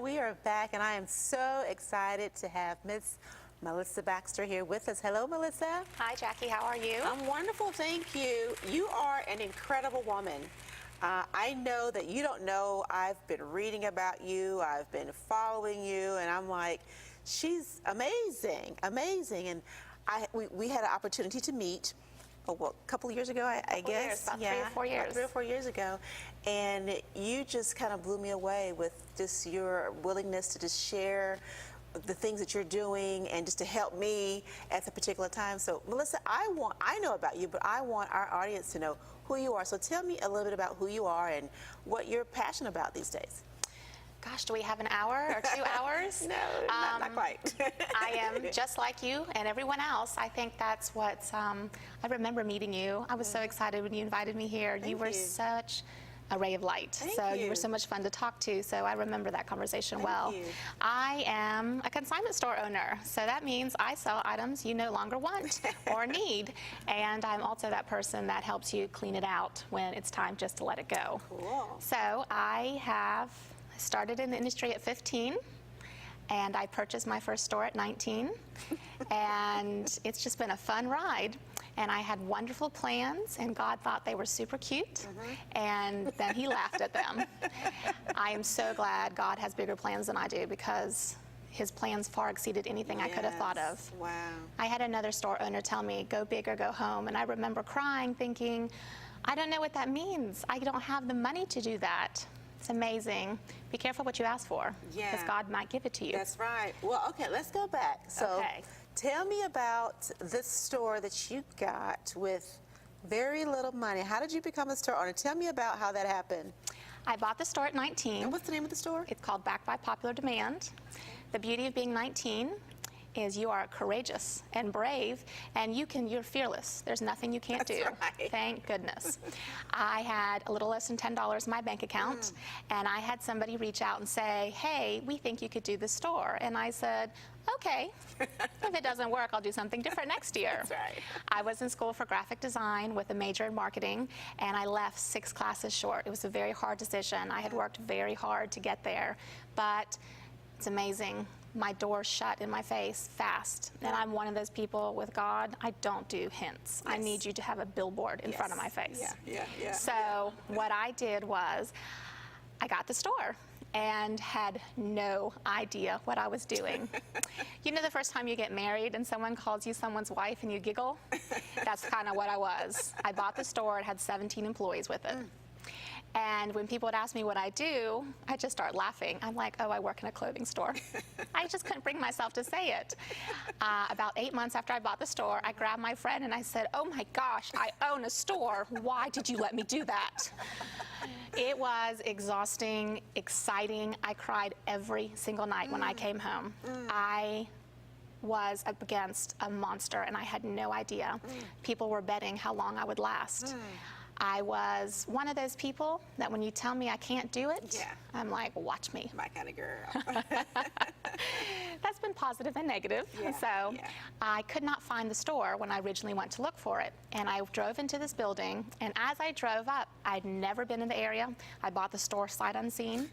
we are back, and I am so excited to have Miss Melissa Baxter here with us. Hello, Melissa. Hi, Jackie. How are you? I'm wonderful, thank you. You are an incredible woman. I know that you don't know, I've been reading about you, I've been following you, and I'm like, she's amazing, amazing. And we had an opportunity to meet a couple of years ago, I guess. About 3 or 4 years. About 3 or 4 years ago. And you just kind of blew me away with just your willingness to just share the things that you're doing and just to help me at the particular time. So Melissa, I know about you, but I want our audience to know who you are. So tell me a little bit about who you are and what you're passionate about these days. Gosh, do we have an hour or 2 hours? No, not quite. I am just like you and everyone else. I think that's what, I remember meeting you. I was so excited when you invited me here. You were such a ray of light. You were so much fun to talk to, so I remember that conversation well. I am a consignment store owner, so that means I sell items you no longer want or need, and I'm also that person that helps you clean it out when it's time just to let it go. Cool. So I have started in the industry at 15, and I purchased my first store at 19, and it's just been a fun ride. And I had wonderful plans, and God thought they were super cute, and then he laughed at them. I am so glad God has bigger plans than I do, because his plans far exceeded anything I could have thought of. Wow. I had another store owner tell me, go big or go home, and I remember crying, thinking, I don't know what that means. I don't have the money to do that. It's amazing. Be careful what you ask for, because God might give it to you. That's right. Well, okay, let's go back. So tell me about this store that you got with very little money. How did you become a store owner? Tell me about how that happened. I bought the store at 19. And what's the name of the store? It's called Back by Popular Demand. The beauty of being 19 is you are courageous and brave, and you're fearless. There's nothing you can't do. Right. Thank goodness. I had a little less than $10 in my bank account, and I had somebody reach out and say, hey, we think you could do the store. And I said, okay, if it doesn't work, I'll do something different next year. That's right. I was in school for graphic design with a major in marketing, and I left 6 classes short. It was a very hard decision. I had worked very hard to get there, but it's amazing. My doors shut in my face fast, and I'm one of those people with God, I don't do hints. I need you to have a billboard in front of my face. So what I did was I got the store and had no idea what I was doing. You know the first time you get married and someone calls you someone's wife and you giggle? That's kind of what I was. I bought the store, it had 17 employees with it. And when people would ask me what I do, I just start laughing. I'm like, oh, I work in a clothing store. I just couldn't bring myself to say it. About 8 months after I bought the store, I grabbed my friend and I said, oh my gosh, I own a store. Why did you let me do that? It was exhausting, exciting. I cried every single night when I came home. I was up against a monster and I had no idea. People were betting how long I would last. I was one of those people that when you tell me I can't do it, I'm like, watch me. My kind of girl. That's been positive and negative. So I could not find the store when I originally went to look for it. And I drove into this building, and as I drove up, I'd never been in the area. I bought the store sight unseen.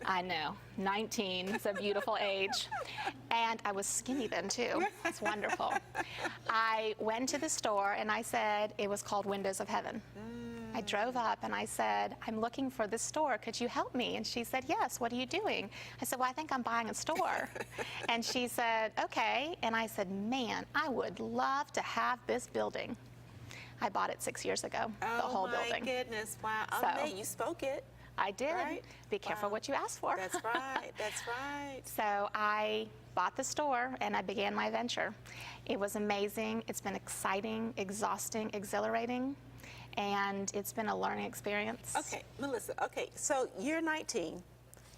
I know, 19, it's a beautiful age. And I was skinny then too. It's wonderful. I went to the store and I said, it was called Windows of Heaven. I drove up and I said, I'm looking for this store. Could you help me? And she said, yes. What are you doing? I said, well, I think I'm buying a store. And she said, okay. And I said, man, I would love to have this building. I bought it 6 years ago, the whole building. Oh, my goodness. Wow. So, you spoke it. I did. Right? Be careful what you ask for. That's right. That's right. So I bought the store and I began my venture. It was amazing. It's been exciting, exhausting, exhilarating. And it's been a learning experience. Okay, Melissa, so you're 19.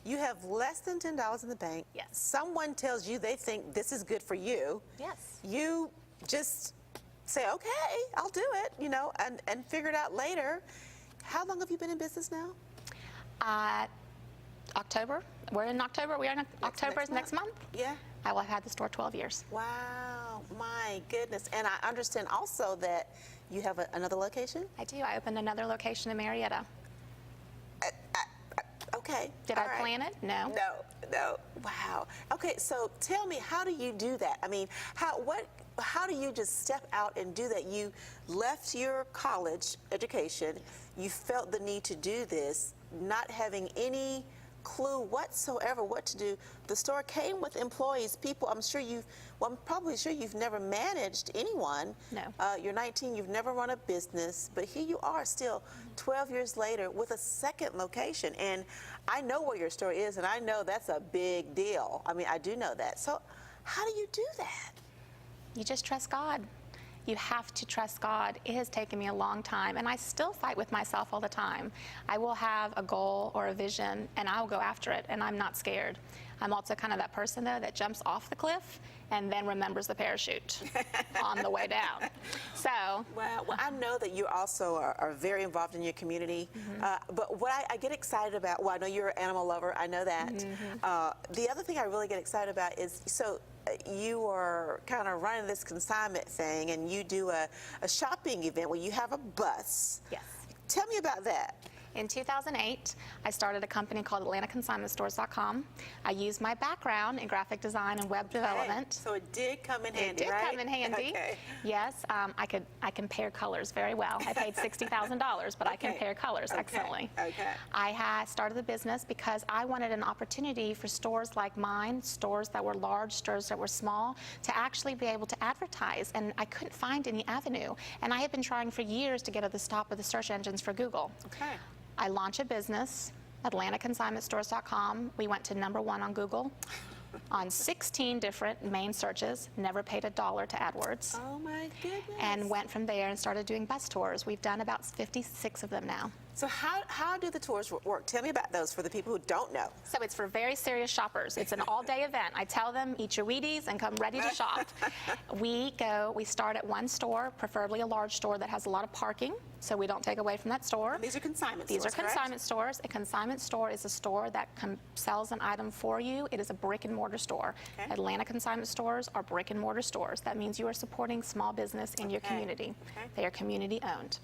You have less than $10 in the bank. Yes. Someone tells you they think this is good for you. Yes. You just say, okay, I'll do it, and figure it out later. How long have you been in business now? October. We're in October. We are in October next month. Yeah. I will have had the store 12 years. Wow, my goodness. And I understand also that you have another location? I do. I opened another location in Marietta. Okay. Did All I right. plan it? No. No. Wow. Okay, so tell me, how do you do that? I mean, how do you just step out and do that? You left your college education, you felt the need to do this, not having any clue whatsoever what to do. The store came with employees, people. I'm probably sure you've never managed anyone. No. You're 19, you've never run a business, but here you are still 12 years later with a second location. And I know where your store is, and I know that's a big deal. I mean, I do know that. So how do you do that? You just trust God. You have to trust God. It has taken me a long time, and I still fight with myself all the time. I will have a goal or a vision, and I'll go after it, and I'm not scared. I'm also kind of that person, though, that jumps off the cliff and then remembers the parachute on the way down. So. Well, I know that you also are very involved in your community, but what I get excited about, well, I know you're an animal lover, I know that. The other thing I really get excited about is, you are kind of running this consignment thing, and you do a shopping event where you have a bus. Yes. Tell me about that. In 2008, I started a company called AtlantaConsignmentStores.com. I used my background in graphic design and web development. So it did come in handy, It did right? come in handy. Okay. Yes, I compare colors very well. I paid $60,000, but I compare colors excellently. Okay. I started the business because I wanted an opportunity for stores like mine, stores that were large, stores that were small, to actually be able to advertise, and I couldn't find any avenue. And I had been trying for years to get at the top of the search engines for Google. Okay. I launched a business, AtlantaConsignmentStores.com. We went to #1 on Google on 16 different main searches, never paid $1 to AdWords. Oh my goodness. And went from there and started doing bus tours. We've done about 56 of them now. So how do the tours work? Tell me about those for the people who don't know. So it's for very serious shoppers. It's an all-day event. I tell them, eat your Wheaties and come ready to shop. We start at one store, preferably a large store that has a lot of parking, so we don't take away from that store. And these are consignment These stores, are consignment stores. A consignment store is a store that sells an item for you. It is a brick and mortar store. Okay. Atlanta consignment stores are brick and mortar stores. That means you are supporting small business in your community. Okay. They are community owned.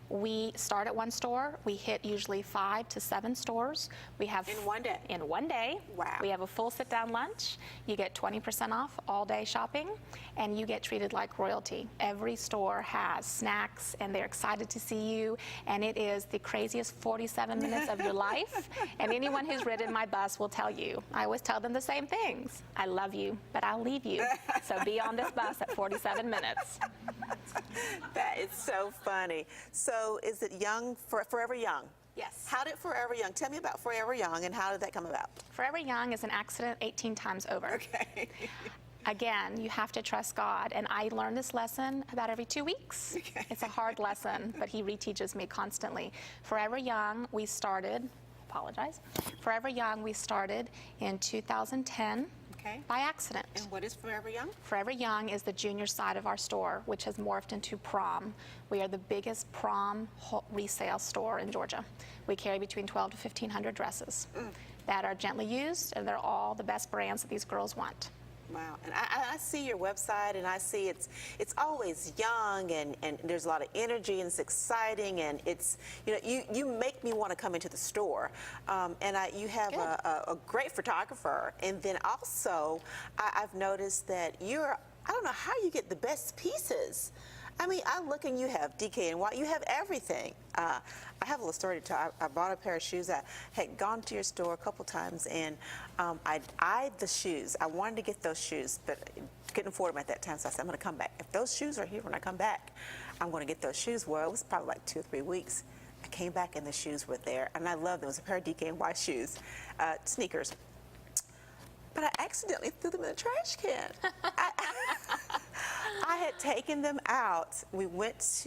We start at one store. We hit usually 5 to 7 stores. We have In one day? In one day. Wow. We have a full sit-down lunch. You get 20% off all-day shopping, and you get treated like royalty. Every store has snacks, and they're excited to see you, and it is the craziest 47 minutes of your life. And anyone who's ridden my bus will tell you. I always tell them the same things. I love you, but I'll leave you. So be on this bus at 47 minutes. That is so funny. So is it Forever Young? Yes. How did Forever Young? Tell me about Forever Young and how did that come about? Forever Young is an accident 18 times over. Okay. Again, you have to trust God, and I learn this lesson about every 2 weeks. Okay. It's a hard lesson, but He reteaches me constantly. Forever Young, we started in 2010 by accident. And what is Forever Young? Forever Young is the junior side of our store, which has morphed into prom. We are the biggest prom resale store in Georgia. We carry between 12 to 1,500 dresses that are gently used, and they're all the best brands that these girls want. Wow. And I see your website, and I see it's always young, and there's a lot of energy, and it's exciting, and it's, you make me want to come into the store. And you have a great photographer, and then also I've noticed that I don't know how you get the best pieces. I mean, I look and you have DKNY, you have everything. I have a little story to tell. I bought a pair of shoes. I had gone to your store a couple times, and I eyed the shoes. I wanted to get those shoes, but couldn't afford them at that time, so I said, I'm going to come back. If those shoes are here when I come back, I'm going to get those shoes. Well, it was probably like 2 or 3 weeks. I came back, and the shoes were there, and I loved them. It was a pair of DKNY shoes, sneakers. But I accidentally threw them in the trash can. I had taken them out. We went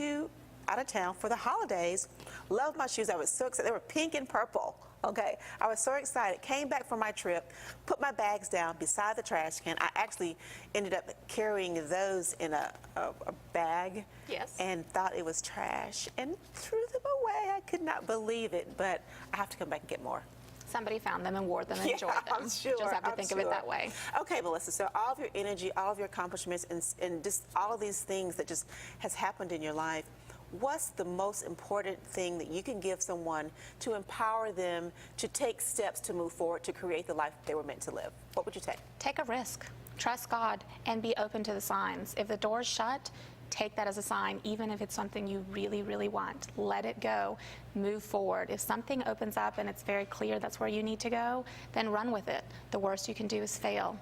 out of town for the holidays. Loved my shoes. I was so excited. They were pink and purple. Okay, I was so excited. Came back from my trip, put my bags down beside the trash can. I actually ended up carrying those in a bag. Yes. And thought it was trash and threw them away. I could not believe it, but I have to come back and get more. Somebody found them and wore them and enjoyed them. I'm sure. Just have to think of it that way. Okay, Melissa, so all of your energy, all of your accomplishments, and just all of these things that just has happened in your life, what's the most important thing that you can give someone to empower them to take steps to move forward to create the life they were meant to live? What would you take? Take a risk. Trust God and be open to the signs. If the door's shut, take that as a sign, even if it's something you really, really want. Let it go. Move forward. If something opens up and it's very clear that's where you need to go, then run with it. The worst you can do is fail.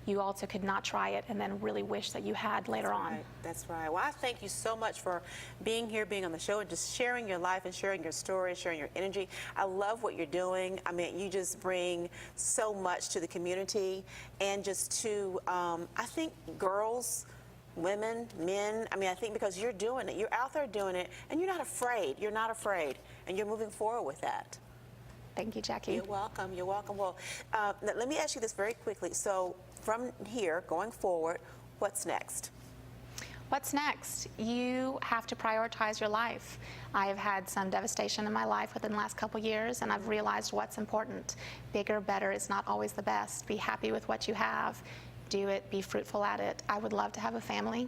You also could not try it and then really wish that you had later on. Right. That's right. Well, I thank you so much for being here, being on the show, and just sharing your life and sharing your story, sharing your energy. I love what you're doing. I mean, you just bring so much to the community and just to, I think, girls, women, men. I mean, I think because you're doing it, you're out there doing it, and you're not afraid. You're not afraid, and you're moving forward with that. Thank you, Jackie. You're welcome. You're welcome. Well, let me ask you this very quickly. So from here, going forward, what's next? What's next? You have to prioritize your life. I have had some devastation in my life within the last couple years, and I've realized what's important. Bigger, better is not always the best. Be happy with what you have. Do it. Be fruitful at it. I would love to have a family,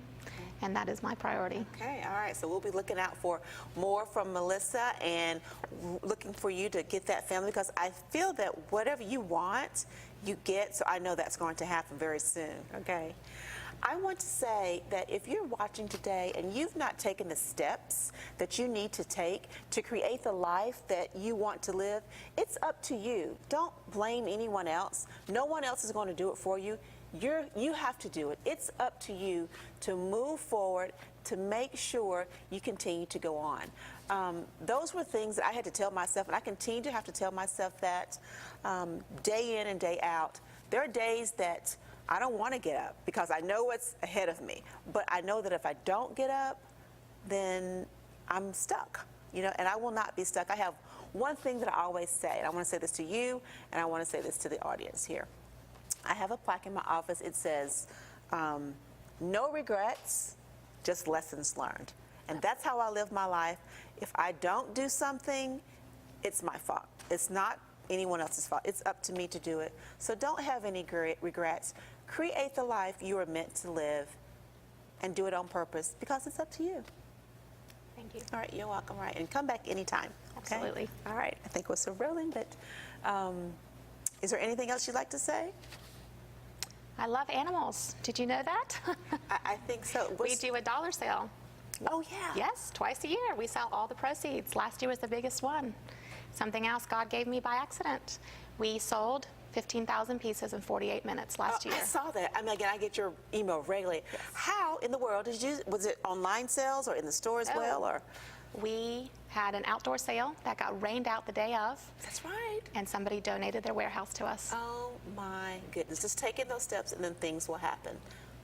and that is my priority. Okay, all right. So we'll be looking out for more from Melissa and looking for you to get that family, because I feel that whatever you want, you get. So I know that's going to happen very soon. Okay. I want to say that if you're watching today and you've not taken the steps that you need to take to create the life that you want to live, it's up to you. Don't blame anyone else. No one else is going to do it for you. You have to do it. It's up to you to move forward, to make sure you continue to go on. Those were things that I had to tell myself, and I continue to have to tell myself that day in and day out. There are days that I don't want to get up because I know what's ahead of me, but I know that if I don't get up, then I'm stuck, you know, and I will not be stuck. I have one thing that I always say, and I want to say this to you, and I want to say this to the audience here. I have a plaque in my office. It says, no regrets, just lessons learned. And that's how I live my life. If I don't do something, it's my fault. It's not anyone else's fault. It's up to me to do it. So don't have any regrets. Create the life you are meant to live and do it on purpose, because it's up to you. Thank you. All right, you're welcome. All right, and come back anytime. Okay? Absolutely. All right, I think we're still rolling, but is there anything else you'd like to say? I love animals. Did you know that? I think so. We do a dollar sale. Oh, yeah. Yes, twice a year. We sell all the proceeds. Last year was the biggest one. Something else God gave me by accident. We sold 15,000 pieces in 48 minutes last year. I saw that. I mean, again, I get your email regularly. Yes. How in the world did you, was it online sales or in the store as well? Or? We had an outdoor sale that got rained out the day of. That's right. And somebody donated their warehouse to us. Oh my goodness. Just taking those steps and then things will happen.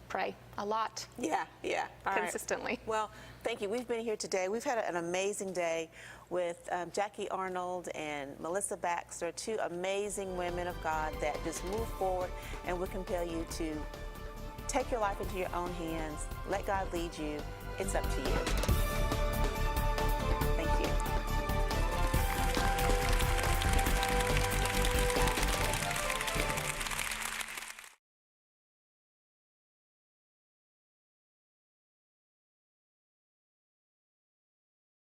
Pray a lot. Yeah. All consistently. Right. Well, thank you. We've been here today. We've had an amazing day with Jackie Arnold and Melissa Baxter, two amazing women of God that just move forward and will compel you to take your life into your own hands. Let God lead you. It's up to you.